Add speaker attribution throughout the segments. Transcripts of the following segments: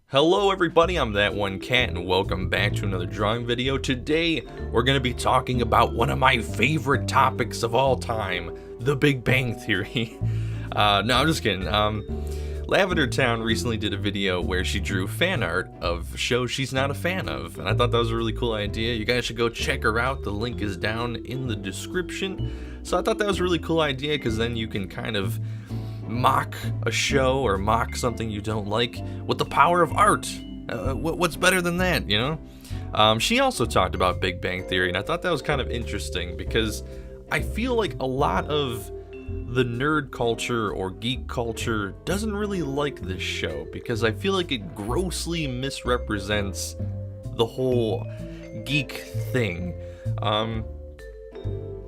Speaker 1: Hello everybody, I'm That One Cat and welcome back to another drawing video. Today we're going to be talking about one of my favorite topics of all time, the Big Bang Theory. No, I'm just kidding. Lavender Town recently did a video where she drew fan art of shows she's not a fan of, and I thought that was a really cool idea. You guys should go check her out. The link is down in the description. So I thought that was a really cool idea because then you can kind of mock a show or mock something you don't like with the power of art. What's better than that, you know? She also talked about Big Bang Theory, and I thought that was kind of interesting because I feel like a lot of the nerd culture or geek culture doesn't really like this show because I feel like it grossly misrepresents the whole geek thing.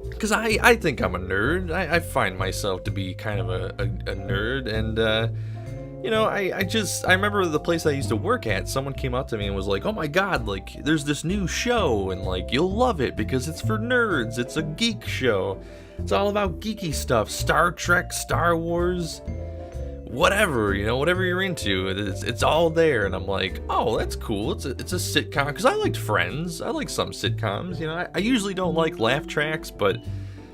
Speaker 1: Because I think I'm a nerd. I find myself to be kind of a nerd, and you know, I remember the place I used to work at, someone came up to me and was like, oh my god, like, there's this new show, and like, you'll love it because it's for nerds, it's a geek show, it's all about geeky stuff, Star Trek, Star Wars, whatever, you know, whatever you're into, it's all there. And I'm like, oh, that's cool, it's a sitcom, because I liked Friends, I like some sitcoms, you know, I usually don't like laugh tracks, but,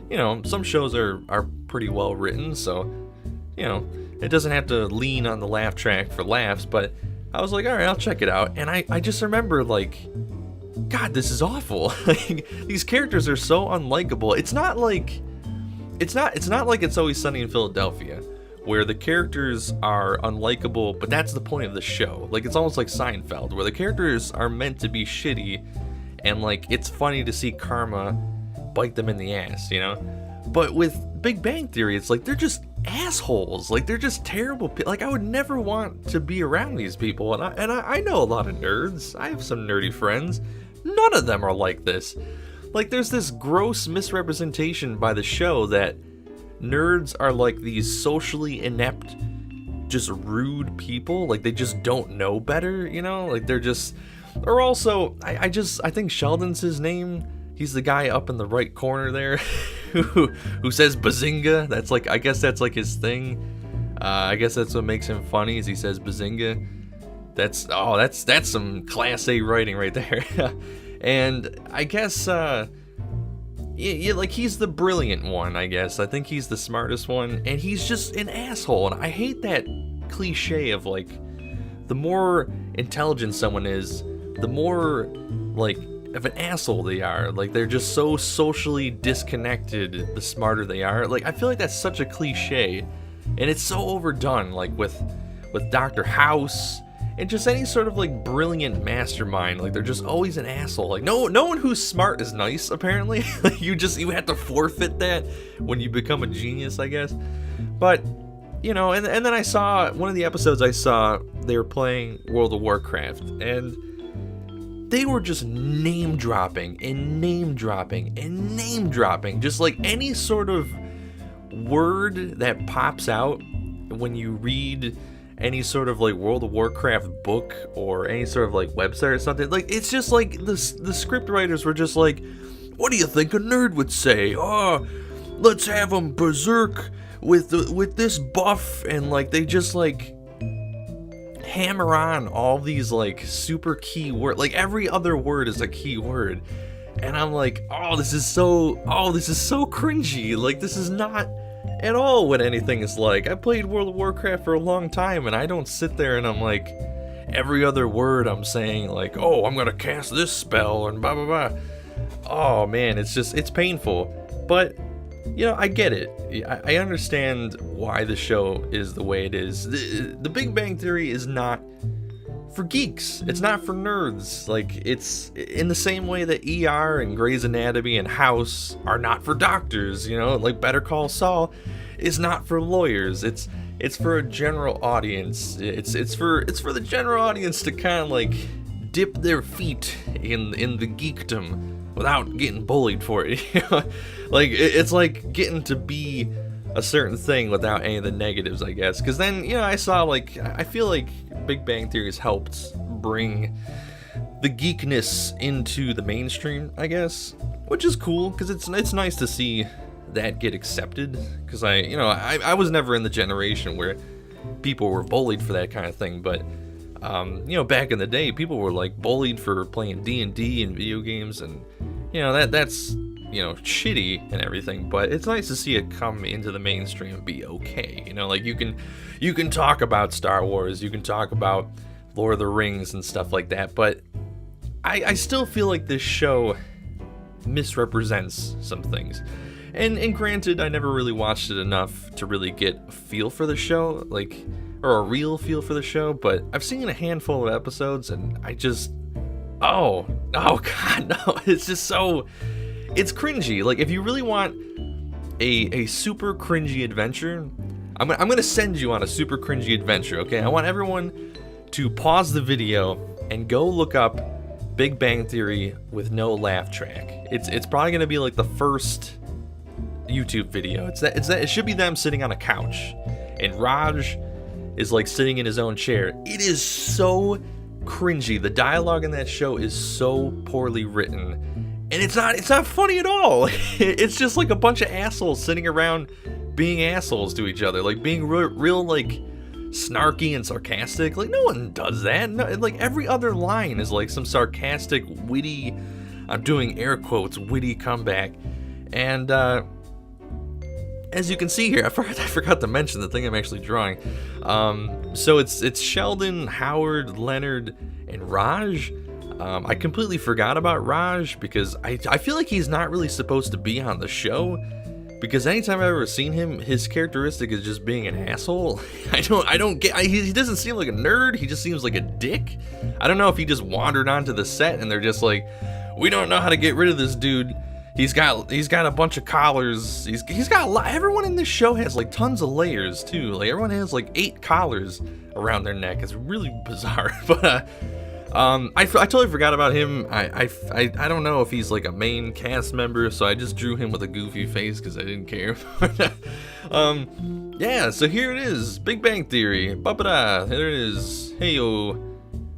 Speaker 1: you know, some shows are pretty well written, so, you know, it doesn't have to lean on the laugh track for laughs. But I was like, alright, I'll check it out, and I just remember, like, god, this is awful. Like, these characters are so unlikable. It's not like It's Always Sunny in Philadelphia, where the characters are unlikable, but that's the point of the show. Like, it's almost like Seinfeld, where the characters are meant to be shitty, and like, it's funny to see karma bite them in the ass, you know? But with Big Bang Theory, it's like, they're just assholes. Like, they're just terrible people. Like, I would never want to be around these people, and I know a lot of nerds. I have some nerdy friends. None of them are like this. Like, there's this gross misrepresentation by the show that nerds are like these socially inept, just rude people. Like, they just don't know better, you know? Like, they're just... Or also, I think Sheldon's his name. He's the guy up in the right corner there who says bazinga. That's like, I guess that's like his thing. I guess that's what makes him funny, is he says bazinga. That's some class A writing right there. And I guess, yeah, like, he's the brilliant one, I guess. I think he's the smartest one, and he's just an asshole. And I hate that cliche of, like, the more intelligent someone is, the more, like, of an asshole they are. Like, they're just so socially disconnected the smarter they are. Like, I feel like that's such a cliche, and it's so overdone, like, with Dr. House, and just any sort of, like, brilliant mastermind. Like, they're just always an asshole. Like, no one who's smart is nice, apparently. Like, you have to forfeit that when you become a genius, I guess. But, you know, and then I saw, one of the episodes I saw, they were playing World of Warcraft, and they were just name dropping and name dropping and name dropping. Just like any sort of word that pops out when you read any sort of, like, World of Warcraft book or any sort of, like, website or something. Like, it's just like the script writers were just like, what do you think a nerd would say? Oh, let's have them berserk with this buff, and like, they just like hammer on all these, like, super key words. Like, every other word is a key word, and I'm like, this is so cringy. Like, this is not at all what anything is like. I played World of Warcraft for a long time, and I don't sit there and I'm like, every other word I'm saying, like, oh, I'm gonna cast this spell and blah blah blah. Oh man, it's painful. But, you know, I get it. I understand why the show is the way it is. The Big Bang Theory is not for geeks. It's not for nerds. Like, it's in the same way that ER and Grey's Anatomy and House are not for doctors, you know? Like, Better Call Saul is not for lawyers. It's for a general audience. It's for the general audience to kind of, like, dip their feet in the geekdom without getting bullied for it. You know? Like, it's like getting to be a certain thing without any of the negatives, I guess. Because then, you know, I feel like Big Bang Theory has helped bring the geekness into the mainstream, I guess, which is cool, because it's nice to see that get accepted. Because I was never in the generation where people were bullied for that kind of thing, but You know, back in the day, people were like bullied for playing D&D and video games, and you know that's you know shitty and everything. But it's nice to see it come into the mainstream and be okay. You know, like you can talk about Star Wars, you can talk about Lord of the Rings and stuff like that, but I still feel like this show misrepresents some things. And granted, I never really watched it enough to really get a feel for the show, like, or a real feel for the show, but I've seen a handful of episodes and I just, oh god, no, it's just so, it's cringy. Like, if you really want a super cringy adventure, I'm gonna send you on a super cringy adventure, okay? I want everyone to pause the video and go look up Big Bang Theory with no laugh track. It's probably gonna be like the first YouTube video. It should be them sitting on a couch, and Raj is like sitting in his own chair. It is so cringy. The dialogue in that show is so poorly written, and it's not funny at all. It's just like a bunch of assholes sitting around being assholes to each other, like being real like snarky and sarcastic. Like, no one does that. No, like every other line is like some sarcastic, witty, I'm doing air quotes, witty comeback. And as you can see here, I forgot to mention the thing I'm actually drawing. So it's Sheldon, Howard, Leonard, and Raj. I completely forgot about Raj because I feel like he's not really supposed to be on the show, because anytime I've ever seen him, his characteristic is just being an asshole. I don't get. He doesn't seem like a nerd. He just seems like a dick. I don't know if he just wandered onto the set and they're just like, we don't know how to get rid of this dude. He's got a bunch of collars. He's got a lot. Everyone in this show has like tons of layers too. Like everyone has like 8 collars around their neck. It's really bizarre. But I totally forgot about him. I don't know if he's like a main cast member, so I just drew him with a goofy face because I didn't care. Yeah. So here it is, Big Bang Theory. Ba-ba-da. There it is. Hey-o.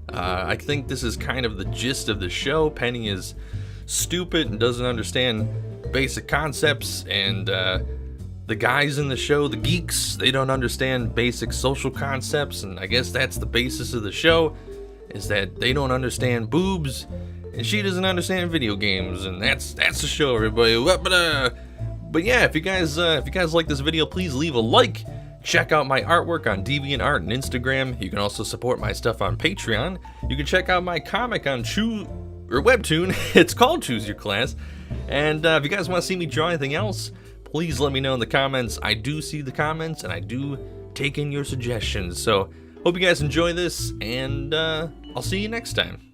Speaker 1: I think this is kind of the gist of the show. Penny is stupid and doesn't understand basic concepts, and the guys in the show, the geeks, they don't understand basic social concepts, and I guess that's the basis of the show, is that they don't understand boobs, and she doesn't understand video games, and that's the show, everybody. But yeah, if you guys like this video, please leave a like. Check out my artwork on DeviantArt and Instagram. You can also support my stuff on Patreon. You can check out my comic on Webtoon. It's called Choose Your Class. And if you guys want to see me draw anything else, please let me know in the comments. I do see the comments and I do take in your suggestions. So hope you guys enjoy this, and I'll see you next time.